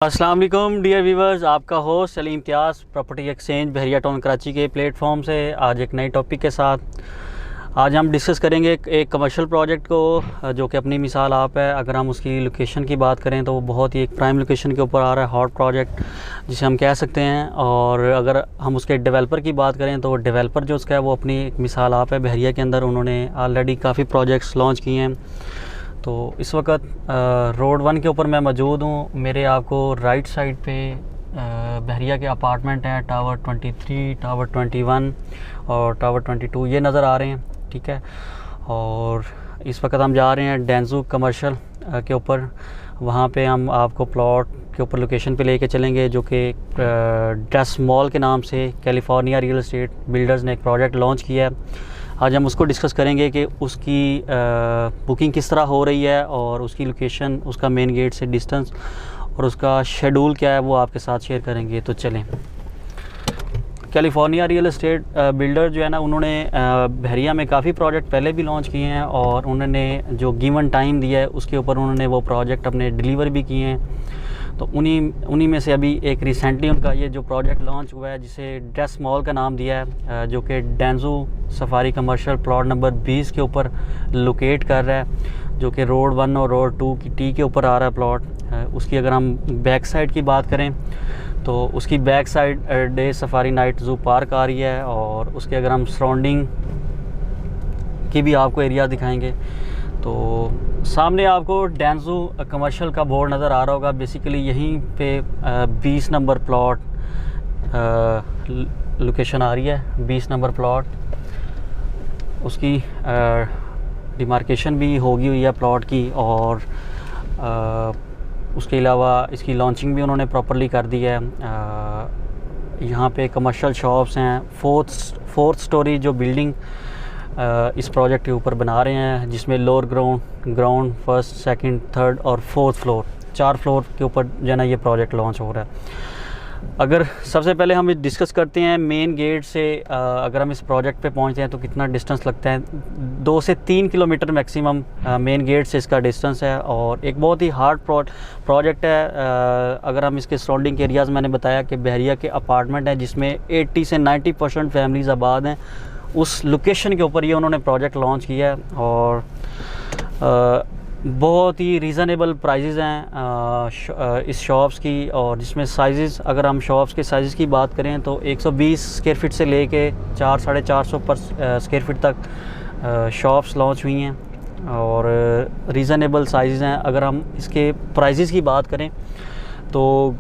अस्सलाम वालेकुम dear viewers, आपका होस्ट सलीम इम्तियाज़ प्रॉपर्टी एक्सचेंज बहरिया टाउन कराची के प्लेटफॉर्म से आज एक नए टॉपिक के साथ आज हम डिस्कस करेंगे एक कमर्शियल प्रोजेक्ट को जो कि अपनी मिसाल आप है। अगर हम उसकी लोकेशन की बात करें तो वो बहुत ही एक प्राइम लोकेशन के ऊपर आ रहा है, हॉट प्रोजेक्ट जिसे हम कह सकते हैं। और अगर हम उसके डेवलपर की बात करें तो डेवलपर जो उसका है वो अपनी एक मिसाल आप है। बहरिया के अंदर उन्होंने ऑलरेडी काफ़ी प्रोजेक्ट्स लॉन्च किए हैं। तो इस वक्त रोड 1 के ऊपर मैं मौजूद हूँ। मेरे आपको राइट साइड पे बहरिया के अपार्टमेंट हैं, टावर 23, टावर 21 और टावर 22 ये नज़र आ रहे हैं, ठीक है। और इस वक्त हम जा रहे हैं डेंजू कमर्शियल के ऊपर। वहाँ पे हम आपको प्लॉट के ऊपर लोकेशन पे लेके चलेंगे जो कि ड्रेस मॉल के नाम से कैलिफोर्निया रियल एस्टेट बिल्डर्स ने एक प्रोजेक्ट लॉन्च किया है। आज हम उसको डिस्कस करेंगे कि उसकी बुकिंग किस तरह हो रही है और उसकी लोकेशन, उसका मेन गेट से डिस्टेंस और उसका शेड्यूल क्या है वो आपके साथ शेयर करेंगे। तो चलें। कैलिफोर्निया रियल एस्टेट बिल्डर जो है ना, उन्होंने बहरिया में काफ़ी प्रोजेक्ट पहले भी लॉन्च किए हैं और उन्होंने जो गिवन टाइम दिया है उसके ऊपर उन्होंने वो प्रोजेक्ट अपने डिलीवर भी किए हैं। तो उन्हीं में से अभी एक रिसेंटली उनका ये जो प्रोजेक्ट लॉन्च हुआ है जिसे ड्रेस मॉल का नाम दिया है, जो कि डेंजू सफारी कमर्शियल प्लॉट नंबर 20 के ऊपर लोकेट कर रहा है, जो कि रोड 1 और रोड 2 की टी के ऊपर आ रहा है प्लॉट। उसकी अगर हम बैक साइड की बात करें तो उसकी back side day safari night zoo park आ रही है। और उसके अगर हम सराउंडिंग की भी आपको एरिया दिखाएंगे तो सामने आपको डेंजू कमर्शियल का बोर्ड नज़र आ रहा होगा। बेसिकली यहीं पे 20 नंबर प्लॉट लोकेशन आ रही है। 20 नंबर प्लॉट उसकी डिमार्केशन भी होगी हुई है प्लॉट की। और उसके अलावा इसकी लॉन्चिंग भी उन्होंने प्रॉपर्ली कर दी है। यहाँ पे कमर्शियल शॉप्स हैं। फोर्थ स्टोरी जो बिल्डिंग इस प्रोजेक्ट के ऊपर बना रहे हैं, जिसमें lower ground first, second, third और फोर्थ फ्लोर, 4 फ्लोर के ऊपर जो है ना ये प्रोजेक्ट लॉन्च हो रहा है। अगर सबसे पहले हम डिस्कस करते हैं मेन गेट से, अगर हम इस प्रोजेक्ट पे पहुंचते हैं तो कितना डिस्टेंस लगता है। 2 से 3 किलोमीटर मैक्सिमम मेन गेट से इसका डिस्टेंस है और एक बहुत ही हार्ड प्रोजेक्ट है। अगर हम इसके सराउंडिंग एरियाज़, मैंने बताया कि बहरिया के अपार्टमेंट हैं जिसमें 80 से 90% फैमिलीज़ आबाद हैं, उस लोकेशन के ऊपर ये उन्होंने प्रोजेक्ट लॉन्च किया है। और बहुत ही रीज़नेबल प्राइजेज़ हैं इस शॉप्स की। और जिसमें साइज़, अगर हम शॉप्स के साइज़ की बात करें तो 120 स्क्वायर फीट से लेके 400-450 पर स्क्वायर फीट तक शॉप्स लॉन्च हुई हैं और रीज़नेबल साइज़ हैं। अगर हम इसके प्राइजेज़ की बात करें तो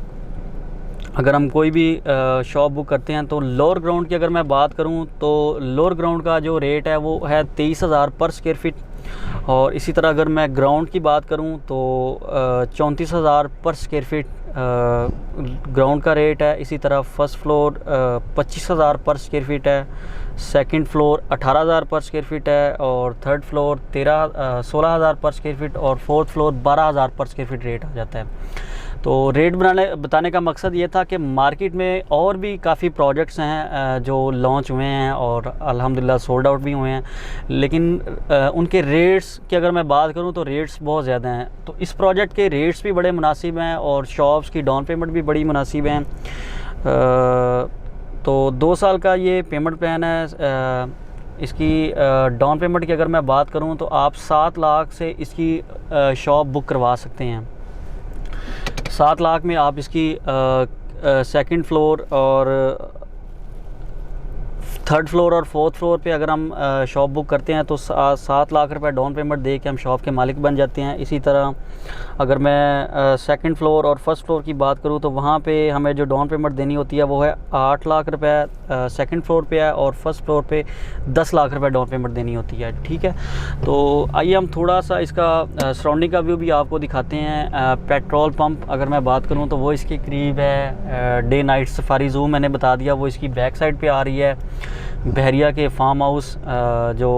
अगर हम कोई भी शॉप बुक करते हैं तो लोअर ग्राउंड की अगर मैं बात करूं तो लोअर ग्राउंड का जो रेट है वो है 23,000 पर स्क्वायर फीट। और इसी तरह अगर मैं ग्राउंड की बात करूं तो 34,000 पर स्क्वायर फीट ग्राउंड का रेट है। इसी तरह फर्स्ट फ्लोर 25,000 पर स्क्वायर फीट है, सेकंड फ्लोर 18,000 पर स्क्वायर फीट है और थर्ड फ्लोर 16,000 पर स्क्वायर फीट और फोर्थ फ्लोर 12,000 पर स्क्वायर फीट रेट आ जाता है। तो रेट बताने का मकसद ये था कि मार्केट में और भी काफ़ी प्रोजेक्ट्स हैं जो लॉन्च हुए हैं और अल्हम्दुलिल्लाह सोल्ड आउट भी हुए हैं, लेकिन उनके रेट्स की अगर मैं बात करूं तो रेट्स बहुत ज़्यादा हैं। तो इस प्रोजेक्ट के रेट्स भी बड़े मुनासिब हैं और शॉप्स की डाउन पेमेंट भी बड़ी मुनासिब हैं। तो 2 साल का ये पेमेंट प्लान है। इसकी डाउन पेमेंट की अगर मैं बात करूं तो आप 7 लाख से इसकी शॉप बुक करवा सकते हैं। 7 लाख में आप इसकी सेकंड फ्लोर और थर्ड फ्लोर और फोर्थ फ्लोर पे अगर हम शॉप बुक करते हैं तो 7 लाख रुपए डाउन पेमेंट दे के हम शॉप के मालिक बन जाते हैं। इसी तरह अगर मैं सेकंड फ्लोर और फर्स्ट फ्लोर की बात करूं तो वहाँ पे हमें जो डाउन पेमेंट देनी होती है वो है 8 लाख रुपए सेकंड फ्लोर पे है और फर्स्ट फ्लोर पे 10 लाख रुपए डाउन पेमेंट देनी होती है, ठीक है। तो आइए हम थोड़ा सा इसका सराउंडिंग का व्यू भी आपको दिखाते हैं। पेट्रोल पम्प अगर मैं बात करूँ तो वो इसके करीब है। डे नाइट सफारी जू मैंने बता दिया वो इसकी बैक साइड पर आ रही है। बहरिया के फार्म हाउस जो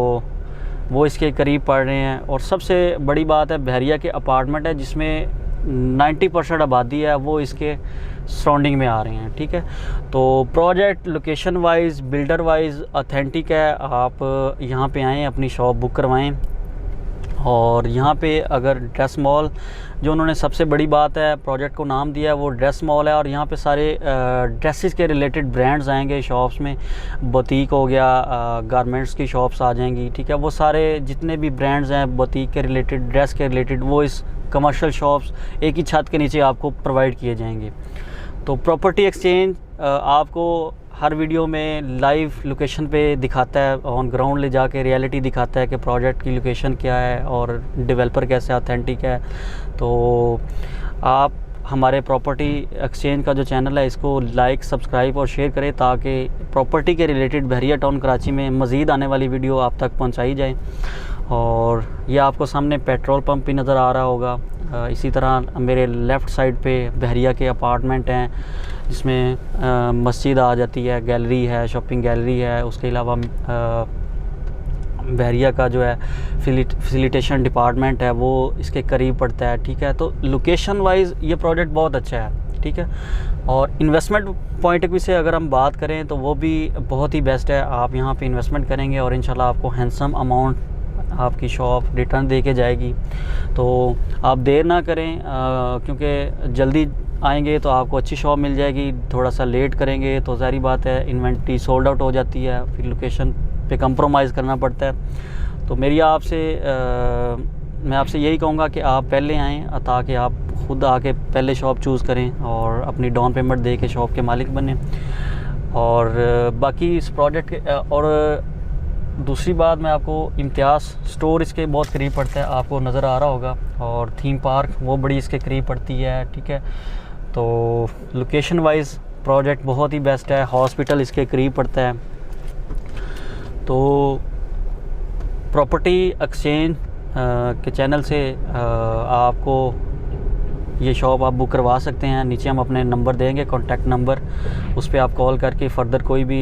वो इसके करीब पड़ रहे हैं। और सबसे बड़ी बात है बहरिया के अपार्टमेंट है जिसमें 90% आबादी है वो इसके सराउंडिंग में आ रहे हैं, ठीक है। तो project location wise, builder wise authentic है। आप यहाँ पे आएँ, अपनी शॉप बुक करवाएं और यहाँ पे अगर ड्रेस मॉल, जो उन्होंने सबसे बड़ी बात है प्रोजेक्ट को नाम दिया है, वो ड्रेस मॉल है। और यहाँ पे सारे ड्रेसेस के रिलेटेड ब्रांड्स आएंगे शॉप्स में। बुटीक हो गया, गारमेंट्स की शॉप्स आ जाएंगी, ठीक है। वो सारे जितने भी ब्रांड्स हैं बुटीक के रिलेटेड, ड्रेस के रिलेटेड, वो इस कमर्शियल शॉप्स एक ही छत के नीचे आपको प्रोवाइड किए जाएंगे। तो प्रॉपर्टी एक्सचेंज आपको हर वीडियो में लाइव लोकेशन पे दिखाता है, ऑन ग्राउंड ले जाके रियलिटी दिखाता है कि प्रोजेक्ट की लोकेशन क्या है और डेवलपर कैसे ऑथेंटिक है। तो आप हमारे प्रॉपर्टी एक्सचेंज का जो चैनल है इसको लाइक, सब्सक्राइब और शेयर करें, ताकि प्रॉपर्टी के रिलेटेड बहरिया टाउन कराची में मज़ीद आने वाली वीडियो आप तक पहुंचाई जाए। और ये आपको सामने पेट्रोल पंप भी नज़र आ रहा होगा। इसी तरह मेरे लेफ़्ट साइड पे बहरिया के अपार्टमेंट हैं, जिसमें मस्जिद आ जाती है, गैलरी है, शॉपिंग गैलरी है। उसके अलावा बहरिया का जो है फैसिलिटेशन डिपार्टमेंट है वो इसके करीब पड़ता है, ठीक है। तो लोकेशन वाइज ये प्रोजेक्ट बहुत अच्छा है, ठीक है। और इन्वेस्टमेंट पॉइंट ऑफ व्यू से अगर हम बात करें तो वो भी बहुत ही बेस्ट है। आप यहाँ पे इन्वेस्टमेंट करेंगे और इंशाल्लाह आपको हैंडसम अमाउंट आपकी शॉप रिटर्न दे के जाएगी। तो आप देर ना करें, क्योंकि जल्दी आएंगे तो आपको अच्छी शॉप मिल जाएगी। थोड़ा सा लेट करेंगे तो ज़ाहिर बात है इन्वेंट्री सोल्ड आउट हो जाती है, फिर लोकेशन पे कंप्रोमाइज़ करना पड़ता है। तो मैं आपसे यही कहूँगा कि आप पहले आएँ, ताकि आप ख़ुद आके पहले शॉप चूज़ करें और अपनी डाउन पेमेंट दे के शॉप के मालिक बने। और बाकी इस प्रोजेक्ट के और दूसरी बात, मैं आपको इम्तियाज़ स्टोर इसके बहुत करीब पड़ता है, आपको नज़र आ रहा होगा। और थीम पार्क वो बड़ी इसके करीब पड़ती है, ठीक है। तो लोकेशन वाइज प्रोजेक्ट बहुत ही बेस्ट है। हॉस्पिटल इसके करीब पड़ता है। तो प्रॉपर्टी एक्सचेंज के चैनल से आपको ये शॉप आप बुक करवा सकते हैं। नीचे हम अपने नंबर देंगे, कॉन्टैक्ट नंबर, उस पर आप कॉल करके फ़र्दर कोई भी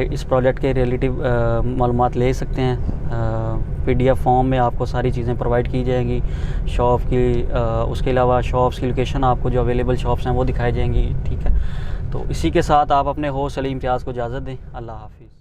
इस प्रोजेक्ट के रिलेटिव मालूमात ले सकते हैं। PDF फॉर्म में आपको सारी चीज़ें प्रोवाइड की जाएंगी शॉप की। उसके अलावा शॉप्स की लोकेशन, आपको जो अवेलेबल शॉप्स हैं वो दिखाई जाएंगी, ठीक है। तो इसी के साथ आप अपने होस्ट अली इम्तियाज़ को इजाज़त दें। अल्लाह हाफिज़।